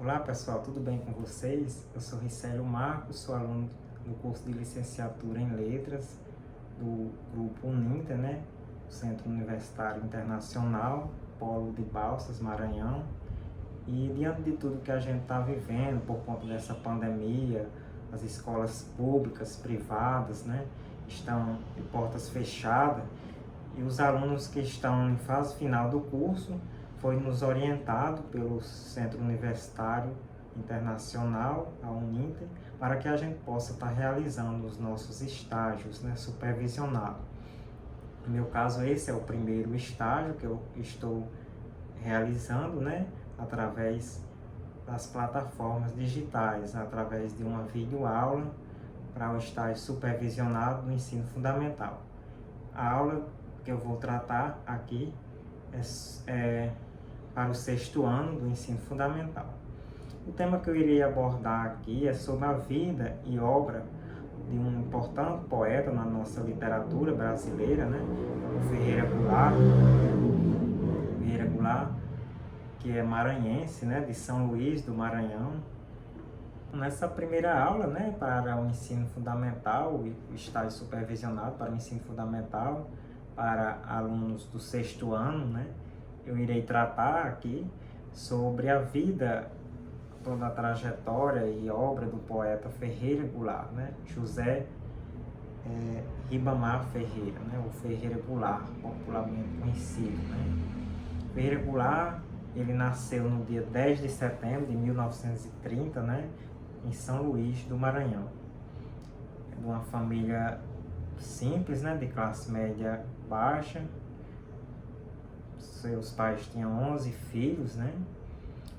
Olá pessoal, tudo bem com vocês? Eu sou Ricélio Marcos, sou aluno do curso de licenciatura em Letras do grupo UNINTER, Centro Universitário Internacional, Polo de Balsas, Maranhão. E diante de tudo que a gente está vivendo por conta dessa pandemia, as escolas públicas, privadas, estão de portas fechadas, e os alunos que estão em fase final do curso foi nos orientado pelo Centro Universitário Internacional, a UNINTER, para que a gente possa estar realizando os nossos estágios, supervisionados. No meu caso, esse é o primeiro estágio que eu estou realizando, através das plataformas digitais, através de uma videoaula para o estágio supervisionado do ensino fundamental. A aula que eu vou tratar aqui é para o 6º ano do ensino fundamental. O tema que eu irei abordar aqui é sobre a vida e obra de um importante poeta na nossa literatura brasileira, o Ferreira Goulart, que é maranhense, de São Luís do Maranhão. Nessa primeira aula, para o ensino fundamental, o estágio supervisionado para o ensino fundamental, para alunos do 6º ano, eu irei tratar aqui sobre a vida, toda a trajetória e obra do poeta Ferreira Goulart, José Ribamar Ferreira, o Ferreira Goulart, popularmente conhecido. Ferreira Goulart, ele nasceu no dia 10 de setembro de 1930, em São Luís do Maranhão. De uma família simples, de classe média baixa. Seus pais tinham 11 filhos,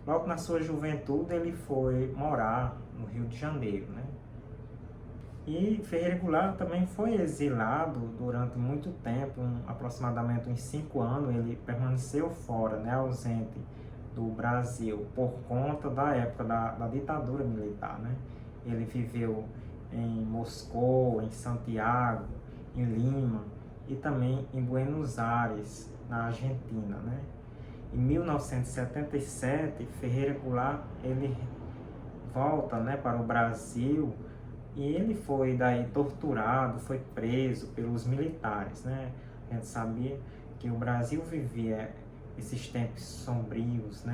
Logo na sua juventude ele foi morar no Rio de Janeiro, E Ferreira Goulart também foi exilado durante muito tempo, aproximadamente uns 5 anos, ele permaneceu fora, ausente do Brasil, por conta da época da ditadura militar, Ele viveu em Moscou, em Santiago, em Lima e também em Buenos Aires, na Argentina, Em 1977, Ferreira Goulart, ele volta, para o Brasil, e ele foi daí torturado, foi preso pelos militares, A gente sabia que o Brasil vivia esses tempos sombrios,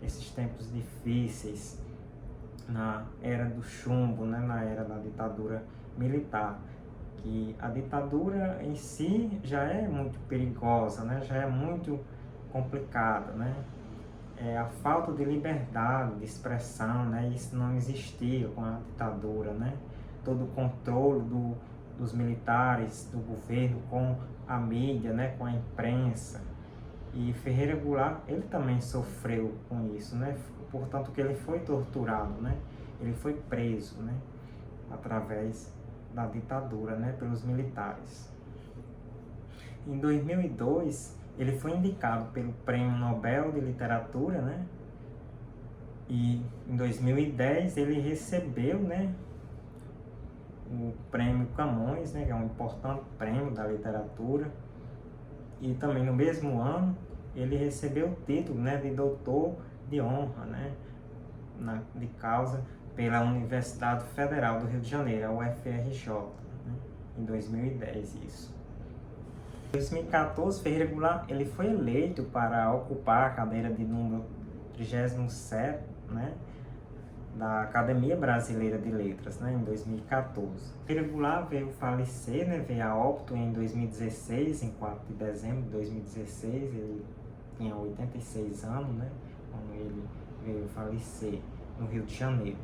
Esses tempos difíceis, na era do chumbo, na era da ditadura militar. Que a ditadura em si já é muito perigosa, já é muito complicada, A falta de liberdade de expressão, isso não existia com a ditadura, Todo o controle dos militares, do governo com a mídia, com a imprensa. E Ferreira Goulart, ele também sofreu com isso, Portanto que ele foi torturado, Ele foi preso, através da ditadura, pelos militares. Em 2002, ele foi indicado pelo Prêmio Nobel de Literatura, E em 2010 ele recebeu, o Prêmio Camões, que é um importante prêmio da literatura. E também no mesmo ano ele recebeu o título, de doutor de honra, de causa pela Universidade Federal do Rio de Janeiro, a UFRJ, em 2010 isso. Em 2014, Ferreira Goulart, ele foi eleito para ocupar a cadeira de número 37, da Academia Brasileira de Letras, em 2014. Ferreira Goulart veio falecer, veio a óbito em 2016, em 4 de dezembro de 2016, ele tinha 86 anos, quando ele veio falecer no Rio de Janeiro.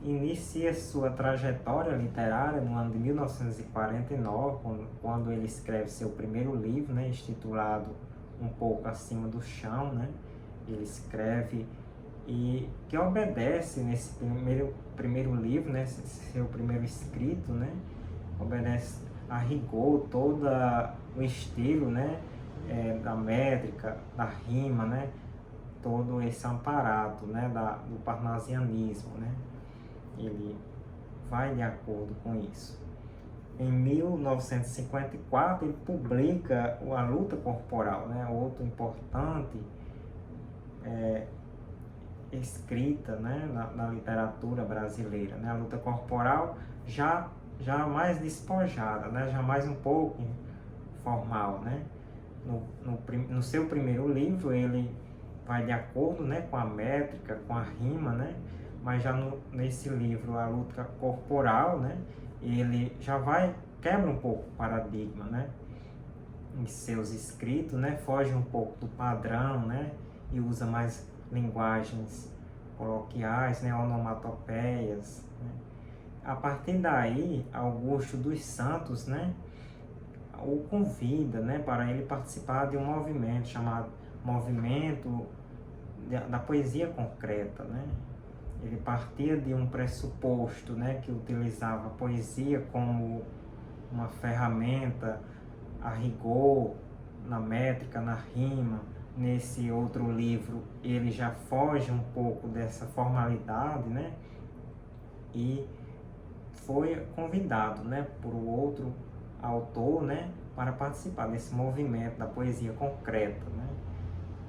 Inicia sua trajetória literária no ano de 1949, quando ele escreve seu primeiro livro, intitulado Um Pouco Acima do Chão, Ele escreve e que obedece nesse primeiro livro, seu primeiro escrito, obedece a rigor todo o estilo, da métrica, da rima, todo esse aparato, do parnasianismo, Ele vai de acordo com isso. Em 1954, ele publica A Luta Corporal, outro importante escrita, né, na literatura brasileira, né? A luta corporal já mais despojada, né? Já mais um pouco formal, né? No seu primeiro livro ele vai de acordo, né, com a métrica, com a rima, né? Mas já nesse livro, A Luta Corporal, né, ele já quebra um pouco o paradigma, né? Em seus escritos, né? Foge um pouco do padrão, né? E usa mais linguagens coloquiais, né? Onomatopeias, né? A partir daí, Augusto dos Santos, né, o convida, né, para ele participar de um movimento chamado Movimento da Poesia Concreta, né? Ele partia de um pressuposto, né, que utilizava a poesia como uma ferramenta a rigor, na métrica, na rima. Nesse outro livro ele já foge um pouco dessa formalidade, né? E foi convidado, né, por outro autor, né, para participar desse movimento da poesia concreta, né?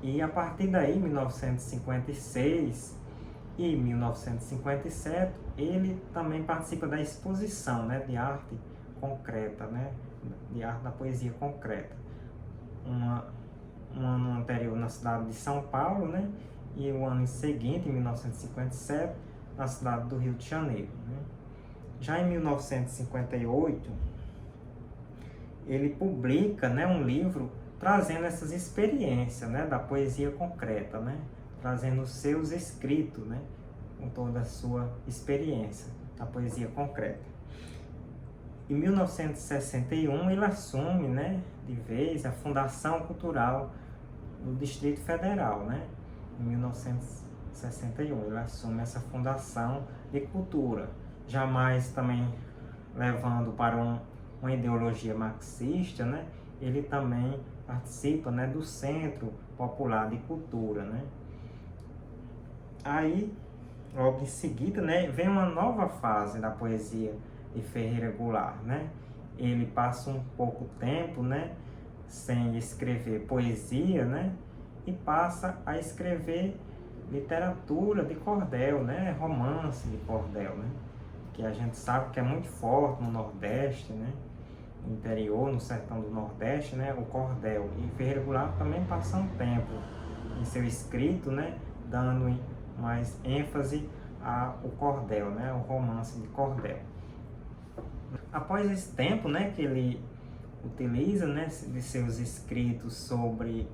E a partir daí, 1956 e 1957, ele também participa da exposição, né, de arte concreta, né, de arte da poesia concreta. Um ano anterior na cidade de São Paulo, né, e o ano seguinte, em 1957, na cidade do Rio de Janeiro, né. Já em 1958, ele publica, né, um livro trazendo essas experiências, né, da poesia concreta, né, trazendo os seus escritos, né, com toda a sua experiência da poesia concreta. Em 1961 ele assume, né, de vez a Fundação Cultural do Distrito Federal, né. Em 1961 ele assume essa Fundação de Cultura, jamais também levando para uma ideologia marxista, né. Ele também participa, né, do Centro Popular de Cultura, né. Aí, logo em seguida, né, vem uma nova fase da poesia de Ferreira Goulart, né. Ele passa um pouco tempo, né, sem escrever poesia, né, e passa a escrever literatura de cordel, né, romance de cordel, né, que a gente sabe que é muito forte no Nordeste, né, no interior, no sertão do Nordeste, né, o cordel. E Ferreira Goulart também passa um tempo em seu escrito, né, dando mais ênfase ao cordel, né, o romance de cordel. Após esse tempo, né, que ele utiliza, né, de seus escritos sobre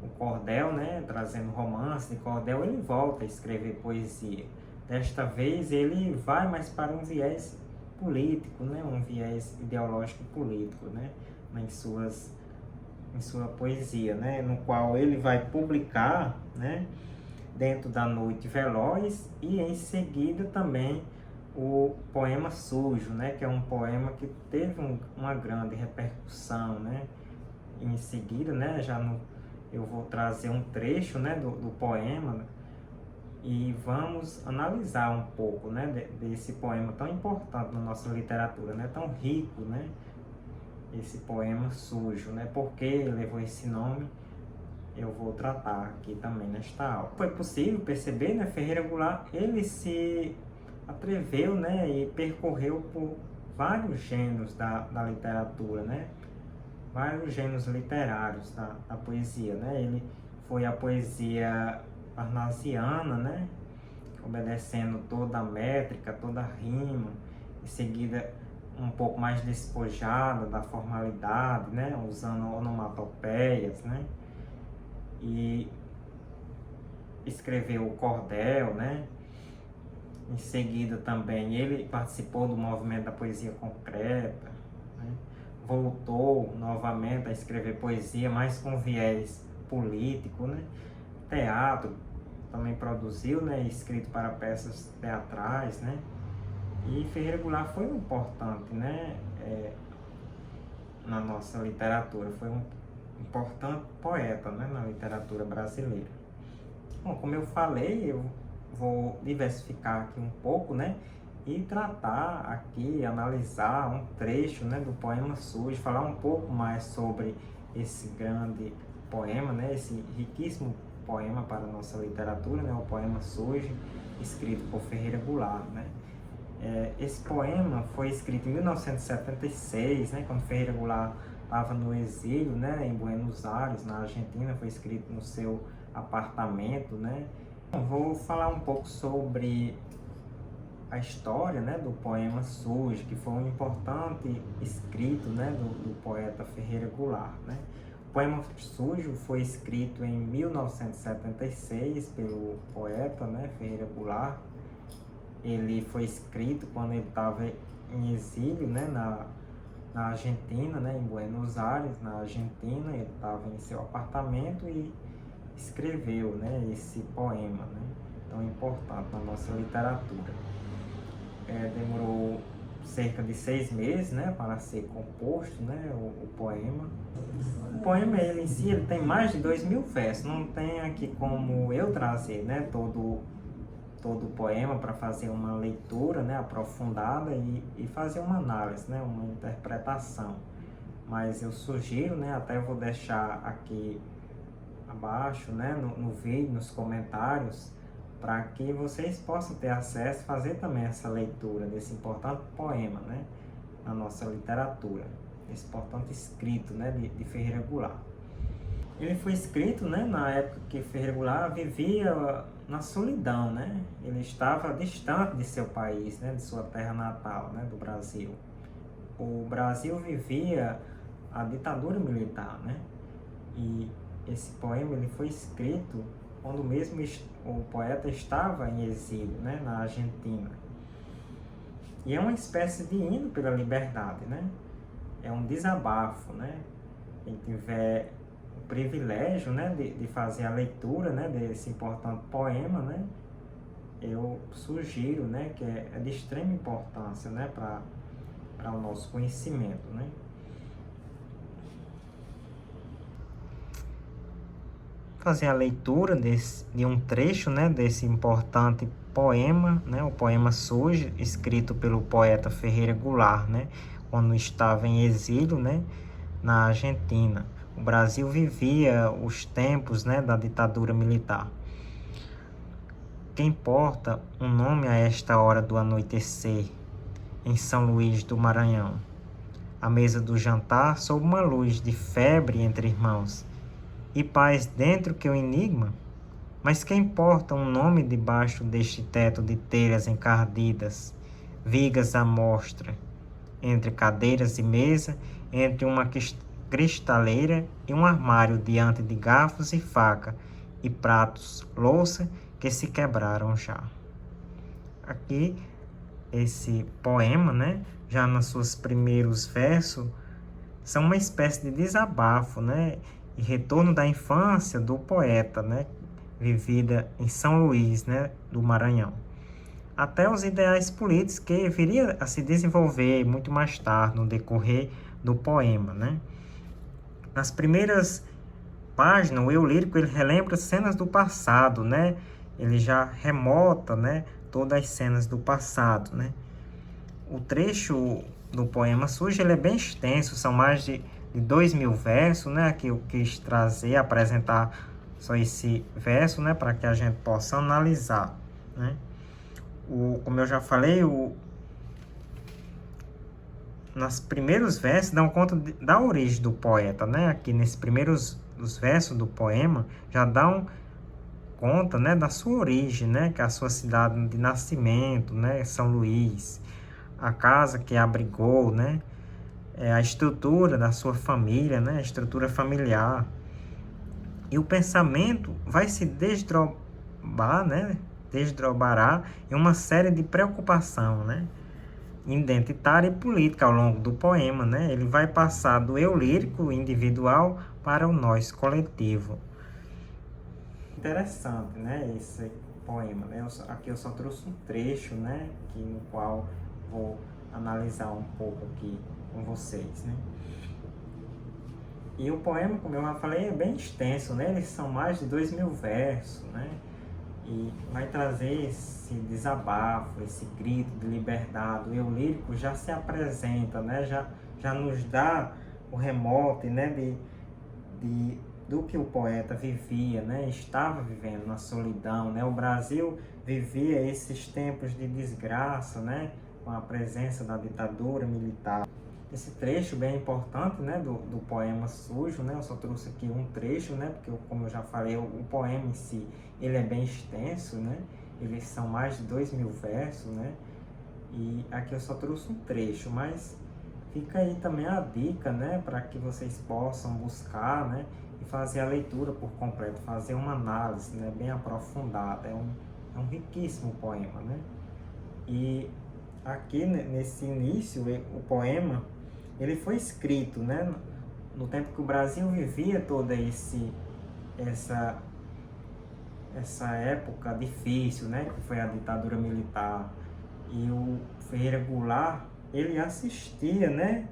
o cordel, né, trazendo romance de cordel, ele volta a escrever poesia. Desta vez ele vai mais para um viés político, né, um viés ideológico político, né, em sua poesia, né, no qual ele vai publicar, né, Dentro da Noite Veloz, e em seguida também o poema Sujo, né, que é um poema que teve uma grande repercussão, né. Em seguida, né, eu vou trazer um trecho, né, do poema, e vamos analisar um pouco, né, desse poema tão importante na nossa literatura, né, tão rico, né, esse poema Sujo, né, por que levou esse nome, eu vou tratar aqui também nesta aula. Foi possível perceber, né, Ferreira Goulart, ele se atreveu, né, e percorreu por vários gêneros da literatura, né, vários gêneros literários da poesia, né, ele foi a poesia parnasiana, né, obedecendo toda a métrica, toda a rima, em seguida um pouco mais despojada da formalidade, né, usando onomatopeias, né, e escreveu o cordel, né. Em seguida também ele participou do movimento da poesia concreta, né, voltou novamente a escrever poesia, mais com viés político, né, teatro, também produziu, né, escrito para peças teatrais, né, e Ferreira Goulart foi importante, né, na nossa literatura, foi um importante poeta, né, na literatura brasileira. Bom, como eu falei, eu vou diversificar aqui um pouco, né, e tratar aqui, analisar um trecho, né, do poema Sujo, falar um pouco mais sobre esse grande poema, né, esse riquíssimo poema para a nossa literatura, né? O poema surge, escrito por Ferreira Goulart, né? Esse poema foi escrito em 1976, né? Quando Ferreira Goulart estava no exílio, né? Em Buenos Aires, na Argentina, foi escrito no seu apartamento, né? Vou falar um pouco sobre a história, né, do poema Surge, que foi um importante escrito, né, do poeta Ferreira Goulart, né? O poema Surge foi escrito em 1976 pelo poeta, né, Ferreira Goulart. Ele foi escrito quando ele estava em exílio, né, na Argentina, né, em Buenos Aires, na Argentina. Ele estava em seu apartamento e escreveu, né, esse poema, né, tão importante na nossa literatura. Demorou cerca de 6 meses, né, para ser composto, né, o poema. O poema ele em si ele tem mais de 2.000 versos. Não tem aqui como eu trazer, né, todo o poema para fazer uma leitura, né, aprofundada e fazer uma análise, né, uma interpretação. Mas eu sugiro, né, até eu vou deixar aqui abaixo, né, no vídeo, nos comentários, para que vocês possam ter acesso, fazer também essa leitura desse importante poema, né, na nossa literatura, esse importante escrito, né, de Ferreira Goulart. Ele foi escrito, né, na época que Ferreira Goulart vivia na solidão, né, ele estava distante de seu país, né, de sua terra natal, né, do Brasil. O Brasil vivia a ditadura militar, né, e esse poema ele foi escrito quando mesmo o poeta estava em exílio, né, na Argentina. E é uma espécie de hino pela liberdade, né? É um desabafo, né? Quem tiver o privilégio, né, de fazer a leitura, né, desse importante poema, né, eu sugiro, né, que é de extrema importância, né, para o nosso conhecimento, né? Fazer a leitura de um trecho, né, desse importante poema, né, o poema Surge, escrito pelo poeta Ferreira Goulart, né, quando estava em exílio, né, na Argentina. O Brasil vivia os tempos, né, da ditadura militar. Que importa um nome a esta hora do anoitecer, em São Luís do Maranhão? À mesa do jantar, sob uma luz de febre entre irmãos, e paz dentro que o enigma? Mas que importa um nome debaixo deste teto de telhas encardidas, vigas à mostra, entre cadeiras e mesa, entre uma cristaleira e um armário diante de garfos e faca, e pratos, louça, que se quebraram já. Aqui, esse poema, né, já nos seus primeiros versos, são uma espécie de desabafo, né, e retorno da infância do poeta, né, vivida em São Luís, né, do Maranhão, até os ideais políticos que viria a se desenvolver muito mais tarde, no decorrer do poema, né. Nas primeiras páginas, o eu lírico ele relembra cenas do passado, né, ele já remota, né, todas as cenas do passado, né. O trecho do poema Surge ele é bem extenso, são mais de 2.000 versos, né, que eu quis trazer, apresentar só esse verso, né, para que a gente possa analisar, né. Como eu já falei, nos primeiros versos dão conta da origem do poeta, né, aqui nesses primeiros os versos do poema já dão conta, né, da sua origem, né, que é a sua cidade de nascimento, né, São Luís, a casa que abrigou, né, a estrutura da sua família, né, a estrutura familiar. E o pensamento vai se desdobrar, né, desdobrar em uma série de preocupação, né, identitária e política ao longo do poema, né. Ele vai passar do eu lírico individual para o nós coletivo. Interessante, né, esse poema, né. Aqui eu só trouxe um trecho, né, no qual vou analisar um pouco aqui com vocês, né. E o poema, como eu já falei, é bem extenso, né, eles são mais de 2.000 versos, né, e vai trazer esse desabafo, esse grito de liberdade. O eu lírico já se apresenta, né, já nos dá o remote, né, de do que o poeta vivia, né? Estava vivendo na solidão, né? O Brasil vivia esses tempos de desgraça, né? Com a presença da ditadura militar. Esse trecho bem importante, né? Do poema Sujo, né? Eu só trouxe aqui um trecho, né? Porque, como eu já falei, o poema em si, ele é bem extenso, né? Eles são mais de 2.000 versos, né? E aqui eu só trouxe um trecho, mas fica aí também a dica, né, para que vocês possam buscar, né, e fazer a leitura por completo, fazer uma análise, né, bem aprofundada. É um riquíssimo poema, né? E aqui nesse início, o poema, ele foi escrito, né, no tempo que o Brasil vivia toda essa época difícil, né, que foi a ditadura militar. E o Ferreira Goulart, ele assistia, né,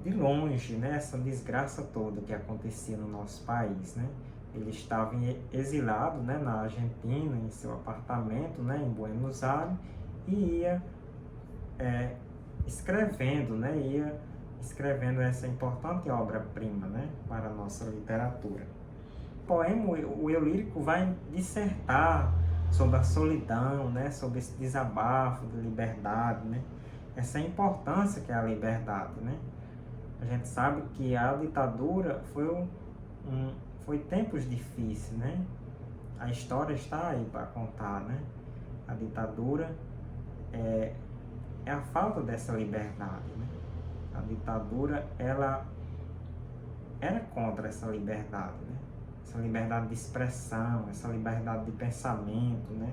de longe, né, essa desgraça toda que acontecia no nosso país, né. Ele estava exilado, né, na Argentina, em seu apartamento, né, em Buenos Aires, e ia escrevendo, né, essa importante obra-prima, né, para a nossa literatura. O poema, o eu lírico, vai dissertar sobre a solidão, né, sobre esse desabafo de liberdade, né, essa importância que é a liberdade, né. A gente sabe que a ditadura foi tempos difíceis, né. A história está aí para contar, né. A ditadura é a falta dessa liberdade, né. A ditadura, ela era contra essa liberdade, né. Essa liberdade de expressão, essa liberdade de pensamento, né?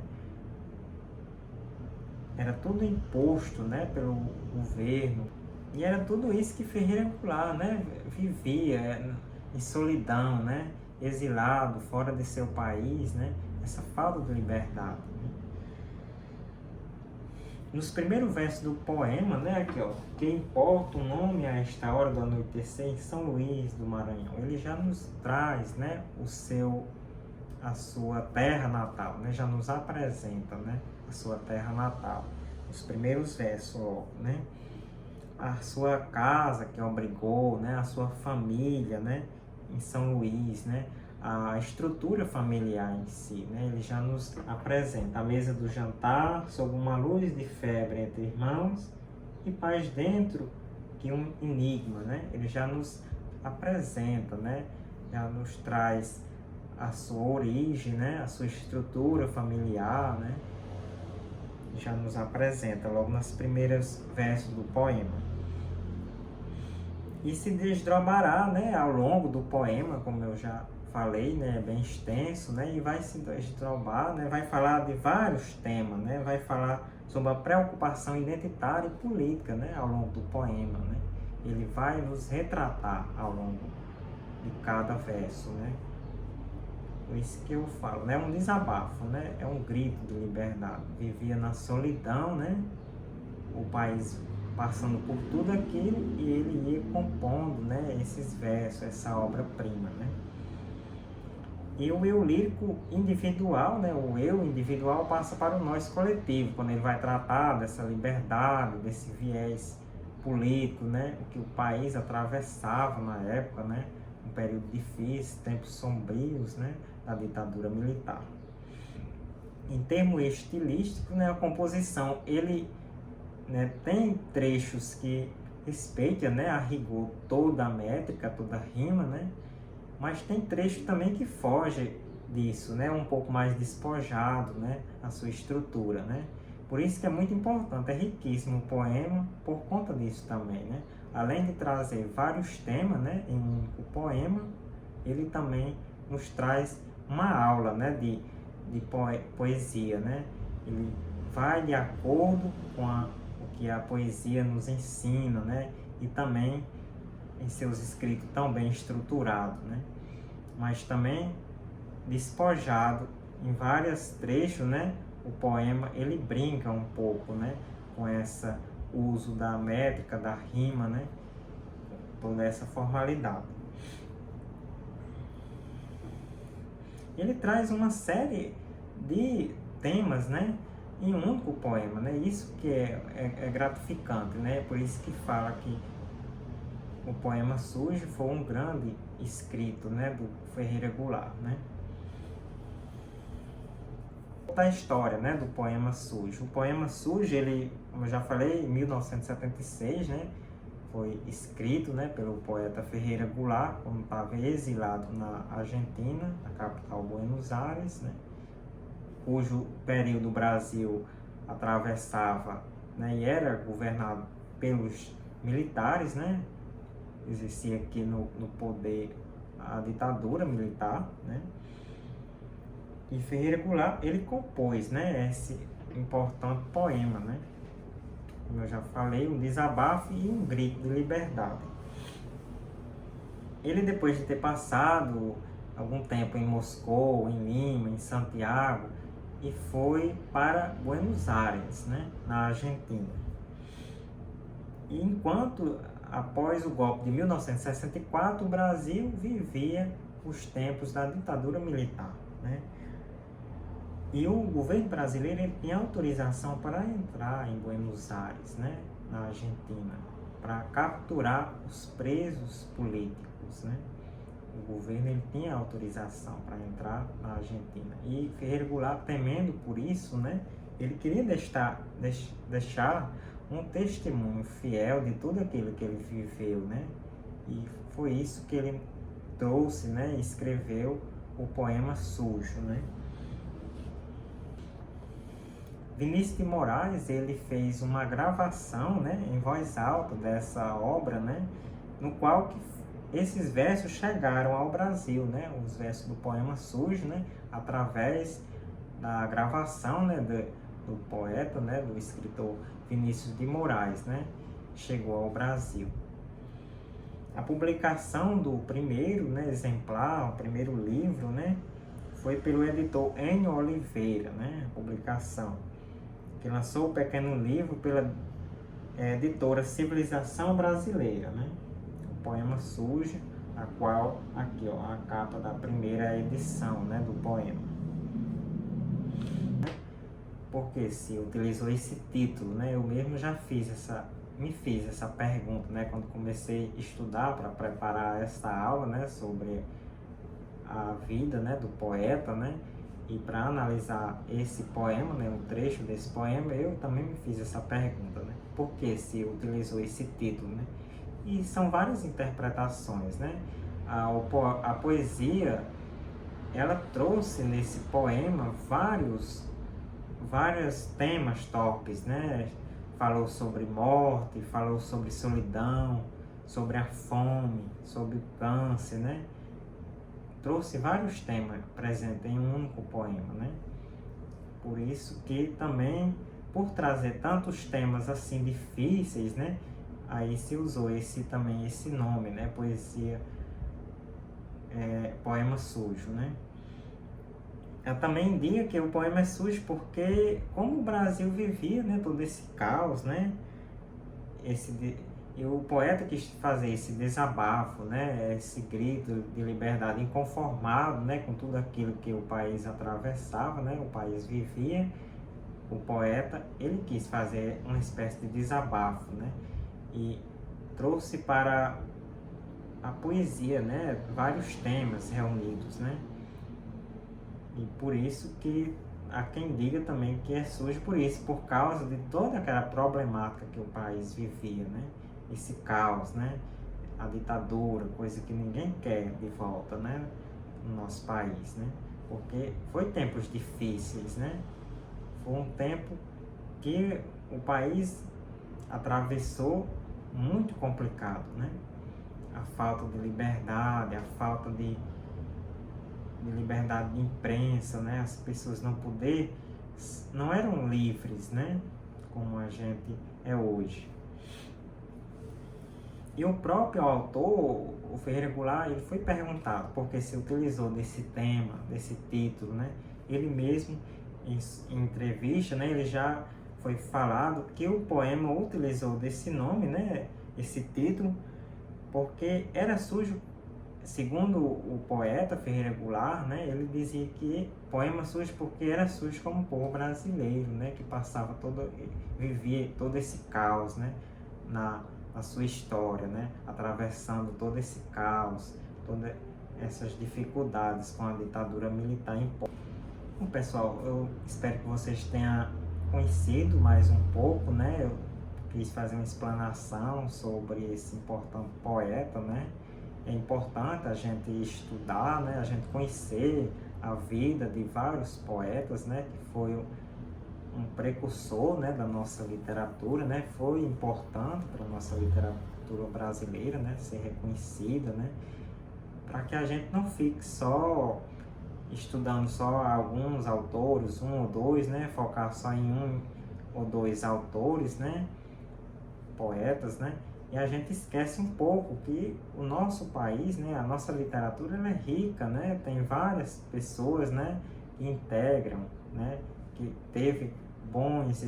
Era tudo imposto, né, pelo governo. E era tudo isso que Ferreira Goulart, né, vivia em solidão, né, exilado, fora de seu país, né, essa falta de liberdade. Né? Nos primeiros versos do poema, né, aqui, ó, que importa o nome a esta hora do anoitecer em São Luís do Maranhão, ele já nos traz, né, a sua terra natal, né, já nos apresenta, né, a sua terra natal. Os primeiros versos, ó, né, a sua casa que obrigou, né, a sua família, né, em São Luís, né, a estrutura familiar em si, né, ele já nos apresenta a mesa do jantar sob uma luz de febre entre irmãos e paz dentro de um enigma, né, ele já nos apresenta, né, já nos traz a sua origem, né, a sua estrutura familiar, né, já nos apresenta logo nas primeiras versos do poema. E se desdobrará, né, ao longo do poema, como eu já falei, né, é bem extenso, né, e vai se desdobrar, né, vai falar de vários temas, né, vai falar sobre a preocupação identitária e política, né, ao longo do poema, né. Ele vai nos retratar ao longo de cada verso, né. Por isso que eu falo, né, é um desabafo, né, é um grito de liberdade. Vivia na solidão, né, o país passando por tudo aquilo, e ele ia compondo, né, esses versos, essa obra-prima, né. E o eu lírico individual, né, o eu individual passa para o nós coletivo, quando ele vai tratar dessa liberdade, desse viés político, né, o que o país atravessava na época, né, um período difícil, tempos sombrios, né, da ditadura militar. Em termos estilísticos, né, a composição, ele, né, tem trechos que respeitam, né, a rigor toda a métrica, toda a rima, né, mas tem trecho também que foge disso, né, um pouco mais despojado, né, a sua estrutura, né. Por isso que é muito importante, é riquíssimo o poema por conta disso também, né. Além de trazer vários temas, né, em um único poema, ele também nos traz uma aula, né, de poesia, né. Ele vai de acordo com o que a poesia nos ensina, né, e também em seus escritos tão bem estruturados, né, mas também despojado em vários trechos, né, o poema ele brinca um pouco, né, com esse uso da métrica, da rima, né, toda essa formalidade. Ele traz uma série de temas, né, em um único poema, né, isso que é gratificante, né, por isso que fala que o poema Sujo foi um grande escrito, né, do Ferreira Goulart, né? A história, né, do Poema Sujo. O Poema Sujo, ele, como eu já falei, em 1976, né, foi escrito, né, pelo poeta Ferreira Goulart, quando estava exilado na Argentina, na capital Buenos Aires, né, cujo período o Brasil atravessava, né, e era governado pelos militares, né, existia aqui no poder a ditadura militar, né, e Ferreira Goulart, ele compôs, né, esse importante poema, né, como eu já falei, um desabafo e um grito de liberdade. Ele, depois de ter passado algum tempo em Moscou, em Lima, em Santiago, e foi para Buenos Aires, né, na Argentina. E enquanto, após o golpe de 1964, o Brasil vivia os tempos da ditadura militar, né? E o governo brasileiro, ele tinha autorização para entrar em Buenos Aires, né, na Argentina, para capturar os presos políticos, né? O governo, ele tinha autorização para entrar na Argentina. E Ferreira Goulart, temendo por isso, né, ele queria deixar um testemunho fiel de tudo aquilo que ele viveu, né? E foi isso que ele trouxe, né, e escreveu o Poema Sujo, né? Vinícius de Moraes, ele fez uma gravação, né, em voz alta dessa obra, né, no qual esses versos chegaram ao Brasil, né, os versos do Poema Sujo, né, através da gravação, né, do poeta, né, do escritor Vinícius de Moraes, né, chegou ao Brasil. A publicação do primeiro, né, exemplar, o primeiro livro, né, foi pelo editor Enio Oliveira, né, a publicação, que lançou o pequeno livro pela editora Civilização Brasileira, né? O Poema Sujo, a qual, aqui ó, a capa da primeira edição, né, do poema. Por que se utilizou esse título, né? Eu mesmo já me fiz essa pergunta, né, quando comecei a estudar para preparar esta aula, né, sobre a vida, né, do poeta, né? E para analisar esse poema, né, um trecho desse poema, eu também me fiz essa pergunta, né? Por que se utilizou esse título, né? E são várias interpretações, né? A poesia, ela trouxe nesse poema vários temas torpes, né? Falou sobre morte, falou sobre solidão, sobre a fome, sobre o câncer, né? Trouxe vários temas presentes em um único poema, né? Por isso que também, por trazer tantos temas assim difíceis, né? Aí se usou esse nome, né? Poesia, Poema Sujo, né? Eu também digo que o poema é sujo porque, como o Brasil vivia, né, todo esse caos, né? E o poeta quis fazer esse desabafo, né, esse grito de liberdade, inconformado, né, com tudo aquilo que o país atravessava, né, o país vivia. O poeta, ele quis fazer uma espécie de desabafo, né, e trouxe para a poesia, né, vários temas reunidos, né, e por isso que há quem diga também que é sujo por causa de toda aquela problemática que o país vivia, né, esse caos, né, a ditadura, coisa que ninguém quer de volta, né, no nosso país, né, porque foi tempos difíceis, né, foi um tempo que o país atravessou muito complicado, né, a falta de liberdade, a falta de liberdade de imprensa, né, as pessoas não eram livres, né, como a gente é hoje. E o próprio autor, o Ferreira Goulart, ele foi perguntado por que se utilizou desse tema, desse título, né? Ele mesmo, em entrevista, né, ele já foi falado que o poema utilizou desse nome, né, esse título, porque era sujo, segundo o poeta Ferreira Goulart, né, ele dizia que poema sujo porque era sujo como o povo brasileiro, né, que vivia todo esse caos, né, na sua história, né, atravessando todo esse caos, todas essas dificuldades com a ditadura militar imposta. Bom, pessoal, eu espero que vocês tenham conhecido mais um pouco, né? Eu quis fazer uma explanação sobre esse importante poeta, né? É importante a gente estudar, né? A gente conhecer a vida de vários poetas, né? Que foi um precursor, né, da nossa literatura, né? Foi importante para a nossa literatura brasileira, né? Ser reconhecida, né? Para que a gente não fique só estudando só alguns autores, um ou dois, né? Focar só em um ou dois autores, né? Poetas, né? E a gente esquece um pouco que o nosso país, né? A nossa literatura, ela é rica, né? Tem várias pessoas, né? Que integram, né? Que teve bons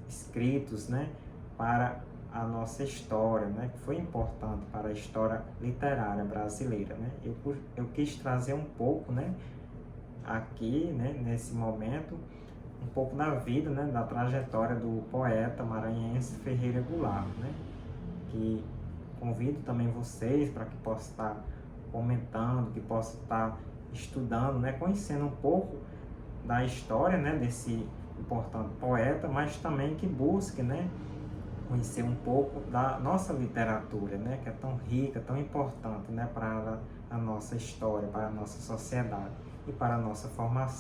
escritos, né? Para a nossa história, né? Que foi importante para a história literária brasileira, né? Eu quis trazer um pouco, né? Aqui, né? Nesse momento, um pouco da vida, né? Da trajetória do poeta maranhense Ferreira Goulart, né? Que convido também vocês para que possam estar comentando, que possam estar estudando, né? Conhecendo um pouco da história, né? Desse importante poeta, mas também que busque, né? Conhecer um pouco da nossa literatura, né? Que é tão rica, tão importante, né? Para a nossa história, para a nossa sociedade e para a nossa formação.